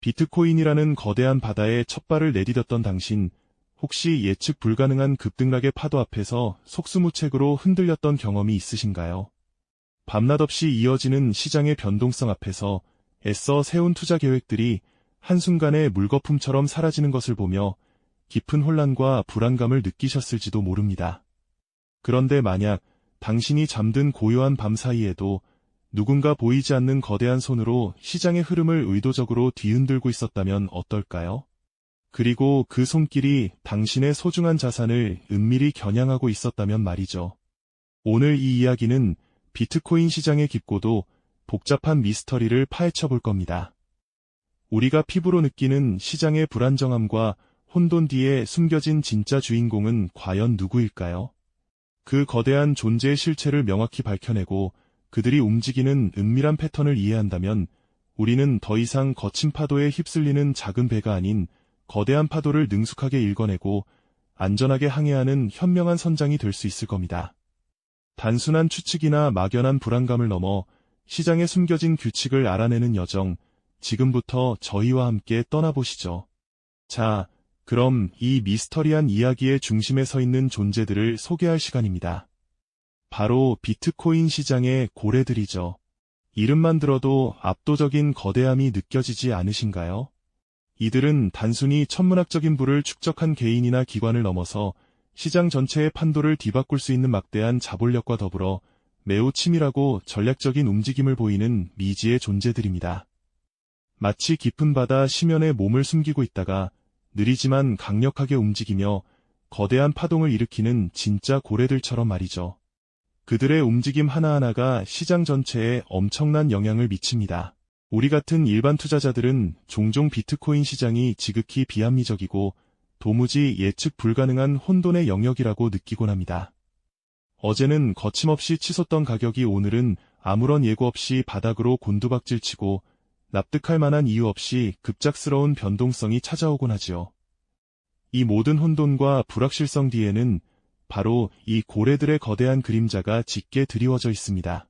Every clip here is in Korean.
비트코인이라는 거대한 바다에 첫 발을 내디뎠던 당신, 혹시 예측 불가능한 급등락의 파도 앞에서 속수무책으로 흔들렸던 경험이 있으신가요? 밤낮 없이 이어지는 시장의 변동성 앞에서 애써 세운 투자 계획들이 한순간에 물거품처럼 사라지는 것을 보며 깊은 혼란과 불안감을 느끼셨을지도 모릅니다. 그런데 만약 당신이 잠든 고요한 밤 사이에도 누군가 보이지 않는 거대한 손으로 시장의 흐름을 의도적으로 뒤흔들고 있었다면 어떨까요? 그리고 그 손길이 당신의 소중한 자산을 은밀히 겨냥하고 있었다면 말이죠. 오늘 이 이야기는 비트코인 시장의 깊고도 복잡한 미스터리를 파헤쳐 볼 겁니다. 우리가 피부로 느끼는 시장의 불안정함과 혼돈 뒤에 숨겨진 진짜 주인공은 과연 누구일까요? 그 거대한 존재의 실체를 명확히 밝혀내고 그들이 움직이는 은밀한 패턴을 이해한다면 우리는 더 이상 거친 파도에 휩쓸리는 작은 배가 아닌 거대한 파도를 능숙하게 읽어내고 안전하게 항해하는 현명한 선장이 될 수 있을 겁니다. 단순한 추측이나 막연한 불안감을 넘어 시장에 숨겨진 규칙을 알아내는 여정, 지금부터 저희와 함께 떠나보시죠. 자, 그럼 이 미스터리한 이야기의 중심에 서 있는 존재들을 소개할 시간입니다. 바로 비트코인 시장의 고래들이죠. 이름만 들어도 압도적인 거대함이 느껴지지 않으신가요? 이들은 단순히 천문학적인 부를 축적한 개인이나 기관을 넘어서 시장 전체의 판도를 뒤바꿀 수 있는 막대한 자본력과 더불어 매우 치밀하고 전략적인 움직임을 보이는 미지의 존재들입니다. 마치 깊은 바다 심연에 몸을 숨기고 있다가 느리지만 강력하게 움직이며 거대한 파동을 일으키는 진짜 고래들처럼 말이죠. 그들의 움직임 하나하나가 시장 전체에 엄청난 영향을 미칩니다. 우리 같은 일반 투자자들은 종종 비트코인 시장이 지극히 비합리적이고 도무지 예측 불가능한 혼돈의 영역이라고 느끼곤 합니다. 어제는 거침없이 치솟던 가격이 오늘은 아무런 예고 없이 바닥으로 곤두박질치고 납득할 만한 이유 없이 급작스러운 변동성이 찾아오곤 하지요. 이 모든 혼돈과 불확실성 뒤에는 바로 이 고래들의 거대한 그림자가 짙게 드리워져 있습니다.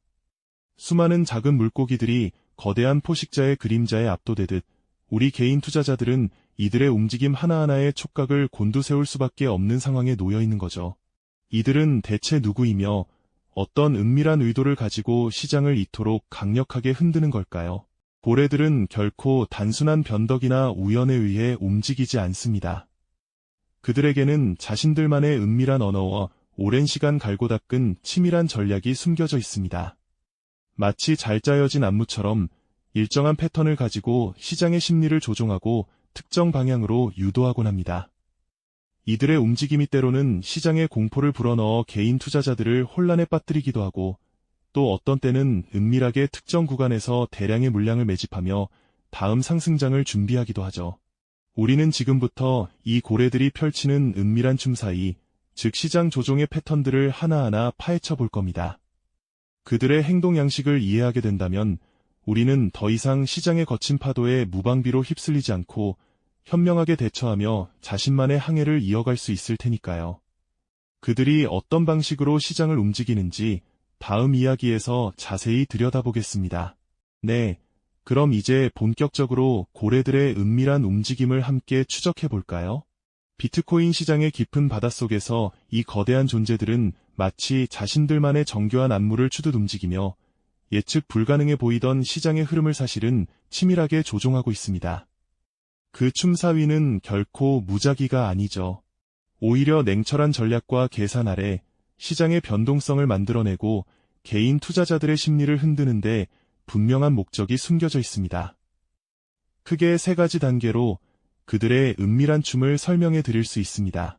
수많은 작은 물고기들이 거대한 포식자의 그림자에 압도되듯 우리 개인 투자자들은 이들의 움직임 하나하나에 촉각을 곤두세울 수밖에 없는 상황에 놓여 있는 거죠. 이들은 대체 누구이며 어떤 은밀한 의도를 가지고 시장을 이토록 강력하게 흔드는 걸까요? 고래들은 결코 단순한 변덕이나 우연에 의해 움직이지 않습니다. 그들에게는 자신들만의 은밀한 언어와 오랜 시간 갈고 닦은 치밀한 전략이 숨겨져 있습니다. 마치 잘 짜여진 안무처럼 일정한 패턴을 가지고 시장의 심리를 조종하고 특정 방향으로 유도하곤 합니다. 이들의 움직임이 때로는 시장의 공포를 불어넣어 개인 투자자들을 혼란에 빠뜨리기도 하고 또 어떤 때는 은밀하게 특정 구간에서 대량의 물량을 매집하며 다음 상승장을 준비하기도 하죠. 우리는 지금부터 이 고래들이 펼치는 은밀한 춤 사이, 즉 시장 조종의 패턴들을 하나하나 파헤쳐 볼 겁니다. 그들의 행동 양식을 이해하게 된다면 우리는 더 이상 시장의 거친 파도에 무방비로 휩쓸리지 않고 현명하게 대처하며 자신만의 항해를 이어갈 수 있을 테니까요. 그들이 어떤 방식으로 시장을 움직이는지 다음 이야기에서 자세히 들여다보겠습니다. 네, 그럼 이제 본격적으로 고래들의 은밀한 움직임을 함께 추적해 볼까요? 비트코인 시장의 깊은 바닷속에서 이 거대한 존재들은 마치 자신들만의 정교한 안무를 추듯 움직이며 예측 불가능해 보이던 시장의 흐름을 사실은 치밀하게 조종하고 있습니다. 그 춤사위는 결코 무작위가 아니죠. 오히려 냉철한 전략과 계산 아래 시장의 변동성을 만들어내고 개인 투자자들의 심리를 흔드는데 분명한 목적이 숨겨져 있습니다. 크게 세 가지 단계로 그들의 은밀한 춤을 설명해 드릴 수 있습니다.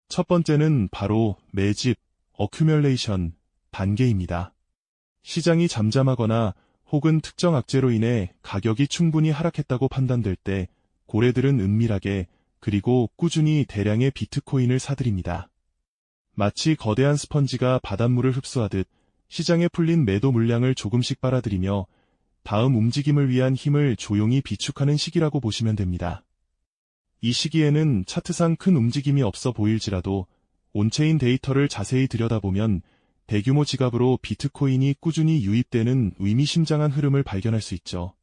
첫 번째는 바로 매집, 어큐뮬레이션 단계입니다. 시장이 잠잠하거나 혹은 특정 악재로 인해 가격이 충분히 하락했다고 판단될 때 고래들은 은밀하게 그리고 꾸준히 대량의 비트코인을 사들입니다. 마치 거대한 스펀지가 바닷물을 흡수하듯 시장에 풀린 매도 물량을 조금씩 빨아들이며 다음 움직임을 위한 힘을 조용히 비축하는 시기라고 보시면 됩니다. 이 시기에는 차트상 큰 움직임이 없어 보일지라도 온체인 데이터를 자세히 들여다보면 대규모 지갑으로 비트코인이 꾸준히 유입되는 의미심장한 흐름을 발견할 수 있죠.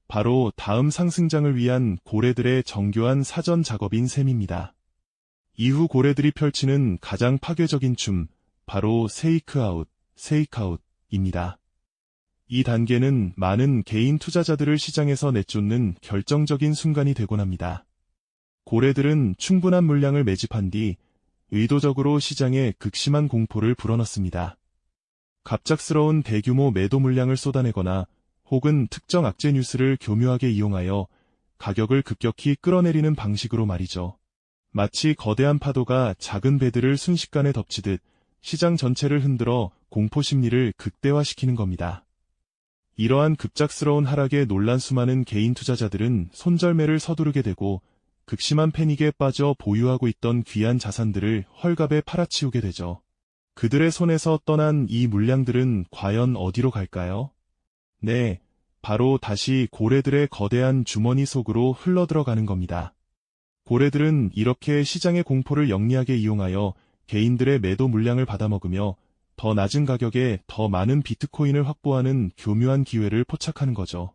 바로 다음 상승장을 위한 고래들의 정교한 사전 작업인 셈입니다. 이후 고래들이 펼치는 가장 파괴적인 춤, 바로 세이크아웃입니다. 이 단계는 많은 개인 투자자들을 시장에서 내쫓는 결정적인 순간이 되곤 합니다. 고래들은 충분한 물량을 매집한 뒤 의도적으로 시장에 극심한 공포를 불어넣습니다. 갑작스러운 대규모 매도 물량을 쏟아내거나 혹은 특정 악재 뉴스를 교묘하게 이용하여 가격을 급격히 끌어내리는 방식으로 말이죠. 마치 거대한 파도가 작은 배들을 순식간에 덮치듯 시장 전체를 흔들어 공포 심리를 극대화시키는 겁니다. 이러한 급작스러운 하락에 놀란 수많은 개인 투자자들은 손절매를 서두르게 되고 극심한 패닉에 빠져 보유하고 있던 귀한 자산들을 헐값에 팔아치우게 되죠. 그들의 손에서 떠난 이 물량들은 과연 어디로 갈까요? 네, 바로 다시 고래들의 거대한 주머니 속으로 흘러들어가는 겁니다. 고래들은 이렇게 시장의 공포를 영리하게 이용하여 개인들의 매도 물량을 받아먹으며 더 낮은 가격에 더 많은 비트코인을 확보하는 교묘한 기회를 포착하는 거죠.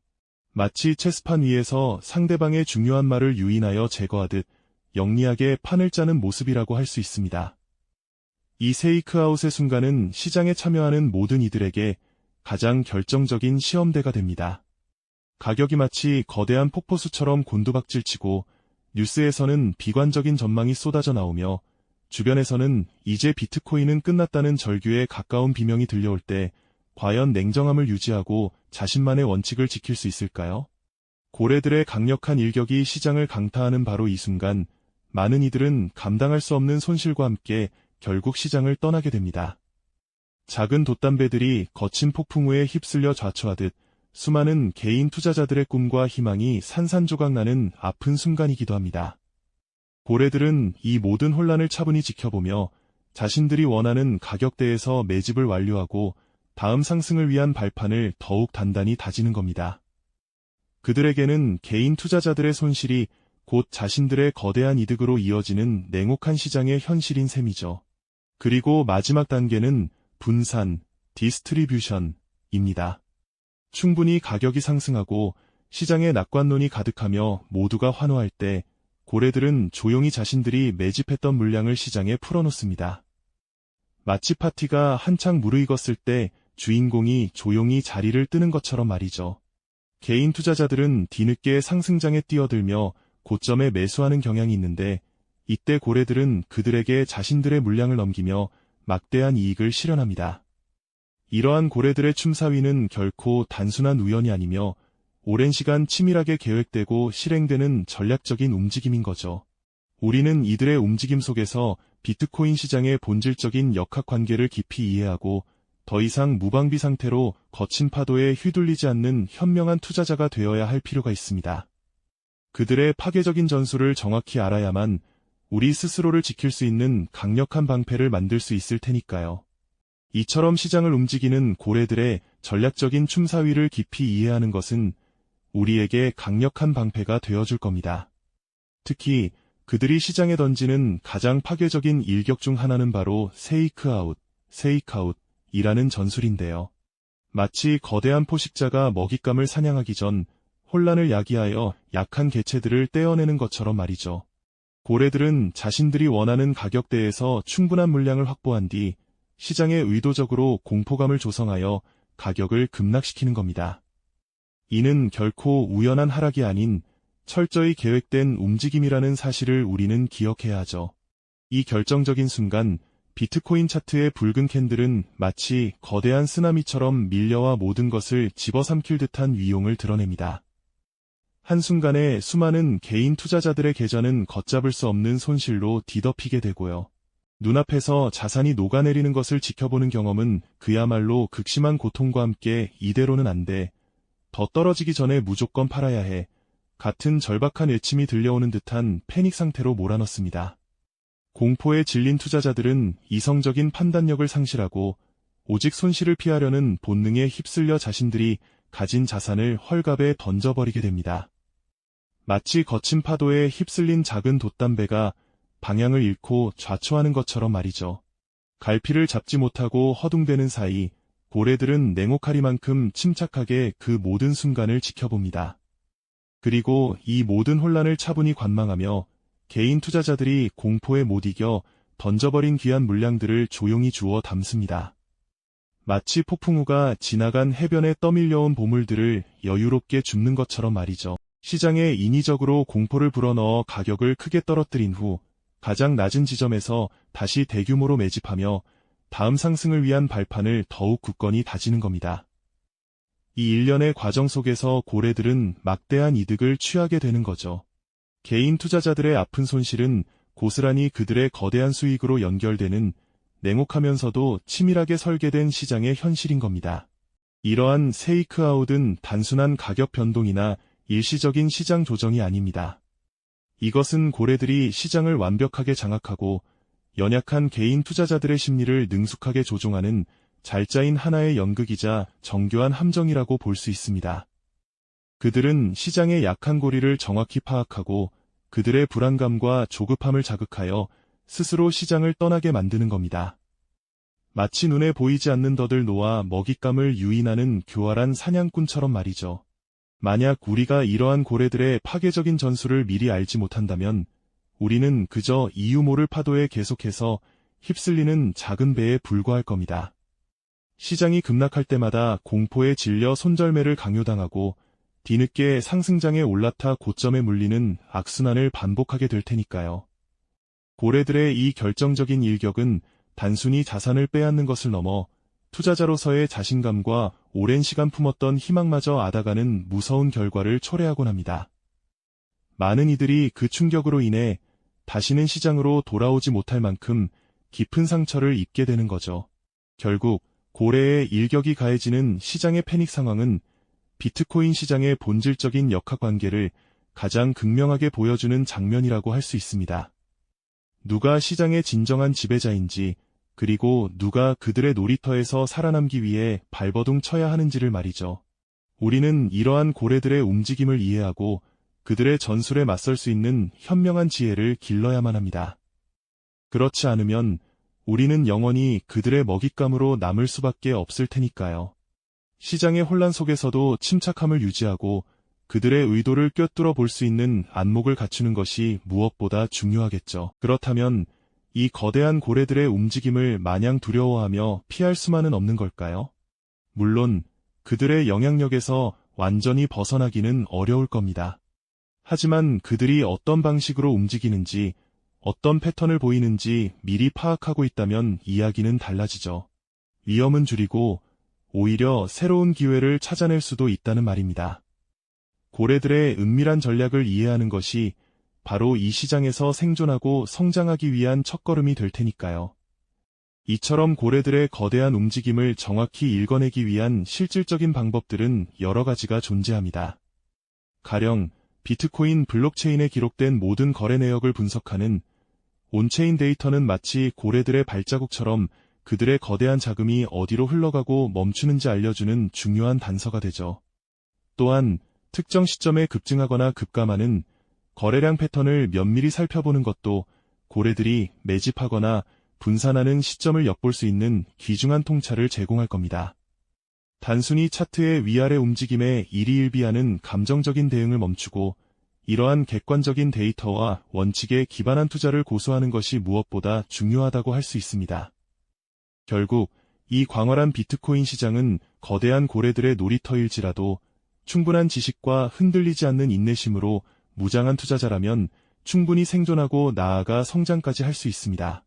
마치 체스판 위에서 상대방의 중요한 말을 유인하여 제거하듯 영리하게 판을 짜는 모습이라고 할 수 있습니다. 이 세이크아웃의 순간은 시장에 참여하는 모든 이들에게 가장 결정적인 시험대가 됩니다. 가격이 마치 거대한 폭포수처럼 곤두박질치고 뉴스에서는 비관적인 전망이 쏟아져 나오며 주변에서는 이제 비트코인은 끝났다는 절규에 가까운 비명이 들려올 때 과연 냉정함을 유지하고 자신만의 원칙을 지킬 수 있을까요? 고래들의 강력한 일격이 시장을 강타하는 바로 이 순간 많은 이들은 감당할 수 없는 손실과 함께 결국 시장을 떠나게 됩니다. 작은 돛담배들이 거친 폭풍 후에 휩쓸려 좌초하듯 수많은 개인 투자자들의 꿈과 희망이 산산조각나는 아픈 순간이기도 합니다. 고래들은 이 모든 혼란을 차분히 지켜보며 자신들이 원하는 가격대에서 매집을 완료하고 다음 상승을 위한 발판을 더욱 단단히 다지는 겁니다. 그들에게는 개인 투자자들의 손실이 곧 자신들의 거대한 이득으로 이어지는 냉혹한 시장의 현실인 셈이죠. 그리고 마지막 단계는 분산, 디스트리뷰션입니다. 충분히 가격이 상승하고 시장에 낙관론이 가득하며 모두가 환호할 때 고래들은 조용히 자신들이 매집했던 물량을 시장에 풀어놓습니다. 마치 파티가 한창 무르익었을 때 주인공이 조용히 자리를 뜨는 것처럼 말이죠. 개인 투자자들은 뒤늦게 상승장에 뛰어들며 고점에 매수하는 경향이 있는데 이때 고래들은 그들에게 자신들의 물량을 넘기며 막대한 이익을 실현합니다. 이러한 고래들의 춤사위는 결코 단순한 우연이 아니며 오랜 시간 치밀하게 계획되고 실행되는 전략적인 움직임인 거죠. 우리는 이들의 움직임 속에서 비트코인 시장의 본질적인 역학관계를 깊이 이해하고 더 이상 무방비 상태로 거친 파도에 휘둘리지 않는 현명한 투자자가 되어야 할 필요가 있습니다. 그들의 파괴적인 전술을 정확히 알아야만 우리 스스로를 지킬 수 있는 강력한 방패를 만들 수 있을 테니까요. 이처럼 시장을 움직이는 고래들의 전략적인 춤사위를 깊이 이해하는 것은 우리에게 강력한 방패가 되어줄 겁니다. 특히 그들이 시장에 던지는 가장 파괴적인 일격 중 하나는 바로 세이크아웃이라는 전술인데요. 마치 거대한 포식자가 먹잇감을 사냥하기 전 혼란을 야기하여 약한 개체들을 떼어내는 것처럼 말이죠. 고래들은 자신들이 원하는 가격대에서 충분한 물량을 확보한 뒤 시장에 의도적으로 공포감을 조성하여 가격을 급락시키는 겁니다. 이는 결코 우연한 하락이 아닌 철저히 계획된 움직임이라는 사실을 우리는 기억해야 하죠. 이 결정적인 순간 비트코인 차트의 붉은 캔들은 마치 거대한 쓰나미처럼 밀려와 모든 것을 집어삼킬 듯한 위용을 드러냅니다. 한순간에 수많은 개인 투자자들의 계좌는 걷잡을 수 없는 손실로 뒤덮이게 되고요. 눈앞에서 자산이 녹아내리는 것을 지켜보는 경험은 그야말로 극심한 고통과 함께 이대로는 안 돼. 더 떨어지기 전에 무조건 팔아야 해. 같은 절박한 외침이 들려오는 듯한 패닉 상태로 몰아넣습니다. 공포에 질린 투자자들은 이성적인 판단력을 상실하고 오직 손실을 피하려는 본능에 휩쓸려 자신들이 가진 자산을 헐값에 던져버리게 됩니다. 마치 거친 파도에 휩쓸린 작은 돛담배가 방향을 잃고 좌초하는 것처럼 말이죠. 갈피를 잡지 못하고 허둥대는 사이 고래들은 냉혹하리만큼 침착하게 그 모든 순간을 지켜봅니다. 그리고 이 모든 혼란을 차분히 관망하며 개인 투자자들이 공포에 못 이겨 던져버린 귀한 물량들을 조용히 주워 담습니다. 마치 폭풍우가 지나간 해변에 떠밀려온 보물들을 여유롭게 줍는 것처럼 말이죠. 시장에 인위적으로 공포를 불어넣어 가격을 크게 떨어뜨린 후 가장 낮은 지점에서 다시 대규모로 매집하며 다음 상승을 위한 발판을 더욱 굳건히 다지는 겁니다. 이 일련의 과정 속에서 고래들은 막대한 이득을 취하게 되는 거죠. 개인 투자자들의 아픈 손실은 고스란히 그들의 거대한 수익으로 연결되는 냉혹하면서도 치밀하게 설계된 시장의 현실인 겁니다. 이러한 세이크아웃은 단순한 가격 변동이나 일시적인 시장 조정이 아닙니다. 이것은 고래들이 시장을 완벽하게 장악하고 연약한 개인 투자자들의 심리를 능숙하게 조종하는 잘 짜인 하나의 연극이자 정교한 함정이라고 볼 수 있습니다. 그들은 시장의 약한 고리를 정확히 파악하고 그들의 불안감과 조급함을 자극하여 스스로 시장을 떠나게 만드는 겁니다. 마치 눈에 보이지 않는 덫을 놓아 먹잇감을 유인하는 교활한 사냥꾼처럼 말이죠. 만약 우리가 이러한 고래들의 파괴적인 전술을 미리 알지 못한다면 우리는 그저 이유 모를 파도에 계속해서 휩쓸리는 작은 배에 불과할 겁니다. 시장이 급락할 때마다 공포에 질려 손절매를 강요당하고 뒤늦게 상승장에 올라타 고점에 물리는 악순환을 반복하게 될 테니까요. 고래들의 이 결정적인 일격은 단순히 자산을 빼앗는 것을 넘어 투자자로서의 자신감과 오랜 시간 품었던 희망마저 앗아가는 무서운 결과를 초래하곤 합니다. 많은 이들이 그 충격으로 인해 다시는 시장으로 돌아오지 못할 만큼 깊은 상처를 입게 되는 거죠. 결국 고래의 일격이 가해지는 시장의 패닉 상황은 비트코인 시장의 본질적인 역학관계를 가장 극명하게 보여주는 장면이라고 할 수 있습니다. 누가 시장의 진정한 지배자인지, 그리고 누가 그들의 놀이터에서 살아남기 위해 발버둥 쳐야 하는지를 말이죠. 우리는 이러한 고래들의 움직임을 이해하고 그들의 전술에 맞설 수 있는 현명한 지혜를 길러야만 합니다. 그렇지 않으면 우리는 영원히 그들의 먹잇감으로 남을 수밖에 없을 테니까요. 시장의 혼란 속에서도 침착함을 유지하고 그들의 의도를 꿰뚫어 볼 수 있는 안목을 갖추는 것이 무엇보다 중요하겠죠. 그렇다면 이 거대한 고래들의 움직임을 마냥 두려워하며 피할 수만은 없는 걸까요? 물론 그들의 영향력에서 완전히 벗어나기는 어려울 겁니다. 하지만 그들이 어떤 방식으로 움직이는지, 어떤 패턴을 보이는지 미리 파악하고 있다면 이야기는 달라지죠. 위험은 줄이고 오히려 새로운 기회를 찾아낼 수도 있다는 말입니다. 고래들의 은밀한 전략을 이해하는 것이 바로 이 시장에서 생존하고 성장하기 위한 첫걸음이 될 테니까요. 이처럼 고래들의 거대한 움직임을 정확히 읽어내기 위한 실질적인 방법들은 여러 가지가 존재합니다. 가령 비트코인 블록체인에 기록된 모든 거래 내역을 분석하는 온체인 데이터는 마치 고래들의 발자국처럼 그들의 거대한 자금이 어디로 흘러가고 멈추는지 알려주는 중요한 단서가 되죠. 또한 특정 시점에 급증하거나 급감하는 거래량 패턴을 면밀히 살펴보는 것도 고래들이 매집하거나 분산하는 시점을 엿볼 수 있는 귀중한 통찰을 제공할 겁니다. 단순히 차트의 위아래 움직임에 일희일비하는 감정적인 대응을 멈추고 이러한 객관적인 데이터와 원칙에 기반한 투자를 고수하는 것이 무엇보다 중요하다고 할 수 있습니다. 결국 이 광활한 비트코인 시장은 거대한 고래들의 놀이터일지라도 충분한 지식과 흔들리지 않는 인내심으로 무장한 투자자라면 충분히 생존하고 나아가 성장까지 할 수 있습니다.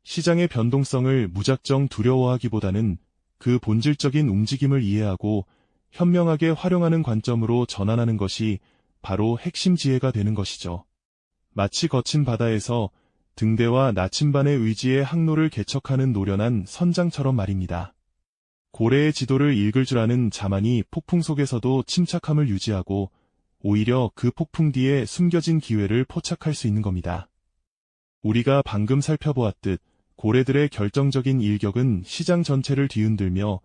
시장의 변동성을 무작정 두려워하기보다는 그 본질적인 움직임을 이해하고 현명하게 활용하는 관점으로 전환하는 것이 바로 핵심 지혜가 되는 것이죠. 마치 거친 바다에서 등대와 나침반의 의지의 항로를 개척하는 노련한 선장처럼 말입니다. 고래의 지도를 읽을 줄 아는 자만이 폭풍 속에서도 침착함을 유지하고 오히려 그 폭풍 뒤에 숨겨진 기회를 포착할 수 있는 겁니다. 우리가 방금 살펴보았듯 고래들의 결정적인 일격은 시장 전체를 뒤흔들며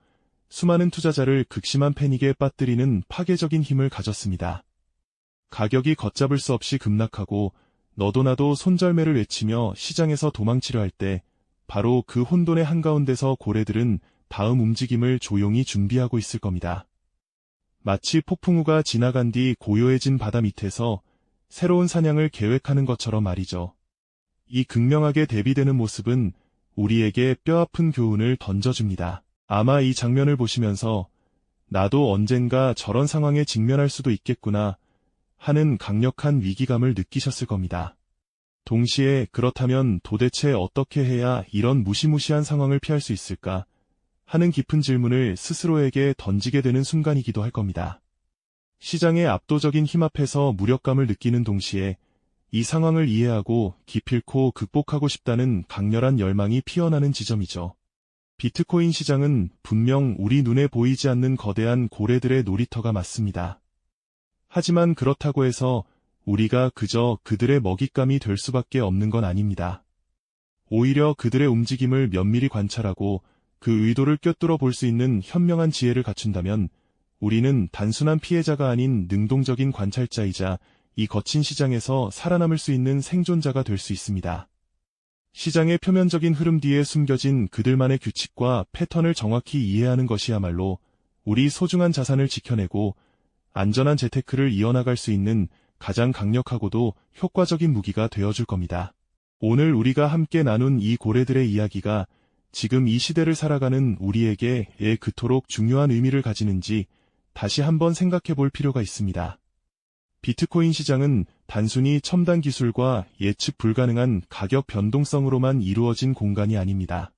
수많은 투자자를 극심한 패닉에 빠뜨리는 파괴적인 힘을 가졌습니다. 가격이 걷잡을 수 없이 급락하고 너도 나도 손절매를 외치며 시장에서 도망치려 할 때 바로 그 혼돈의 한가운데서 고래들은 다음 움직임을 조용히 준비하고 있을 겁니다. 마치 폭풍우가 지나간 뒤 고요해진 바다 밑에서 새로운 사냥을 계획하는 것처럼 말이죠. 이 극명하게 대비되는 모습은 우리에게 뼈아픈 교훈을 던져줍니다. 아마 이 장면을 보시면서 나도 언젠가 저런 상황에 직면할 수도 있겠구나 하는 강력한 위기감을 느끼셨을 겁니다. 동시에 그렇다면 도대체 어떻게 해야 이런 무시무시한 상황을 피할 수 있을까 하는 깊은 질문을 스스로에게 던지게 되는 순간이기도 할 겁니다. 시장의 압도적인 힘 앞에서 무력감을 느끼는 동시에 이 상황을 이해하고 기필코 극복하고 싶다는 강렬한 열망이 피어나는 지점이죠. 비트코인 시장은 분명 우리 눈에 보이지 않는 거대한 고래들의 놀이터가 맞습니다. 하지만 그렇다고 해서 우리가 그저 그들의 먹잇감이 될 수밖에 없는 건 아닙니다. 오히려 그들의 움직임을 면밀히 관찰하고 그 의도를 꿰뚫어 볼 수 있는 현명한 지혜를 갖춘다면 우리는 단순한 피해자가 아닌 능동적인 관찰자이자 이 거친 시장에서 살아남을 수 있는 생존자가 될 수 있습니다. 시장의 표면적인 흐름 뒤에 숨겨진 그들만의 규칙과 패턴을 정확히 이해하는 것이야말로 우리 소중한 자산을 지켜내고 안전한 재테크를 이어나갈 수 있는 가장 강력하고도 효과적인 무기가 되어줄 겁니다. 오늘 우리가 함께 나눈 이 고래들의 이야기가 지금 이 시대를 살아가는 우리에게 왜 그토록 중요한 의미를 가지는지 다시 한번 생각해 볼 필요가 있습니다. 비트코인 시장은 단순히 첨단 기술과 예측 불가능한 가격 변동성으로만 이루어진 공간이 아닙니다.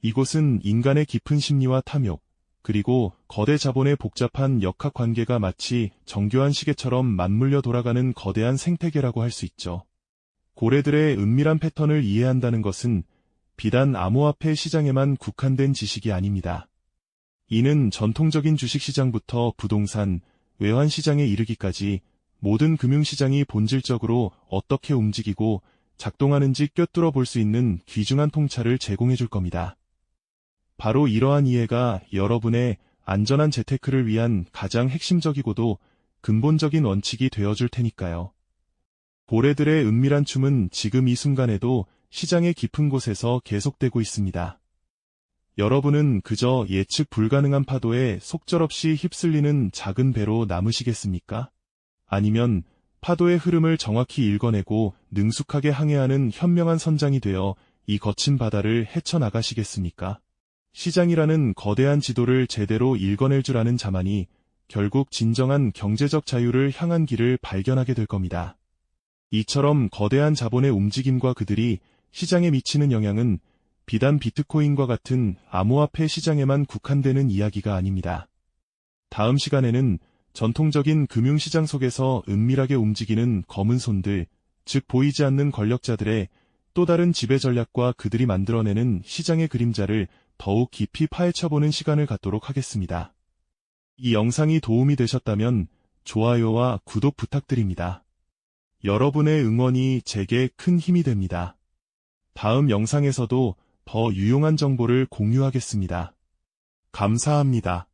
이곳은 인간의 깊은 심리와 탐욕, 그리고 거대 자본의 복잡한 역학 관계가 마치 정교한 시계처럼 맞물려 돌아가는 거대한 생태계라고 할 수 있죠. 고래들의 은밀한 패턴을 이해한다는 것은 비단 암호화폐 시장에만 국한된 지식이 아닙니다. 이는 전통적인 주식시장부터 부동산, 외환시장에 이르기까지 모든 금융시장이 본질적으로 어떻게 움직이고 작동하는지 꿰뚫어 볼 수 있는 귀중한 통찰을 제공해 줄 겁니다. 바로 이러한 이해가 여러분의 안전한 재테크를 위한 가장 핵심적이고도 근본적인 원칙이 되어줄 테니까요. 고래들의 은밀한 춤은 지금 이 순간에도 시장의 깊은 곳에서 계속되고 있습니다. 여러분은 그저 예측 불가능한 파도에 속절없이 휩쓸리는 작은 배로 남으시겠습니까? 아니면 파도의 흐름을 정확히 읽어내고 능숙하게 항해하는 현명한 선장이 되어 이 거친 바다를 헤쳐나가시겠습니까? 시장이라는 거대한 지도를 제대로 읽어낼 줄 아는 자만이 결국 진정한 경제적 자유를 향한 길을 발견하게 될 겁니다. 이처럼 거대한 자본의 움직임과 그들이 시장에 미치는 영향은 비단 비트코인과 같은 암호화폐 시장에만 국한되는 이야기가 아닙니다. 다음 시간에는 전통적인 금융시장 속에서 은밀하게 움직이는 검은 손들, 즉 보이지 않는 권력자들의 또 다른 지배 전략과 그들이 만들어내는 시장의 그림자를 더욱 깊이 파헤쳐보는 시간을 갖도록 하겠습니다. 이 영상이 도움이 되셨다면 좋아요와 구독 부탁드립니다. 여러분의 응원이 제게 큰 힘이 됩니다. 다음 영상에서도 더 유용한 정보를 공유하겠습니다. 감사합니다.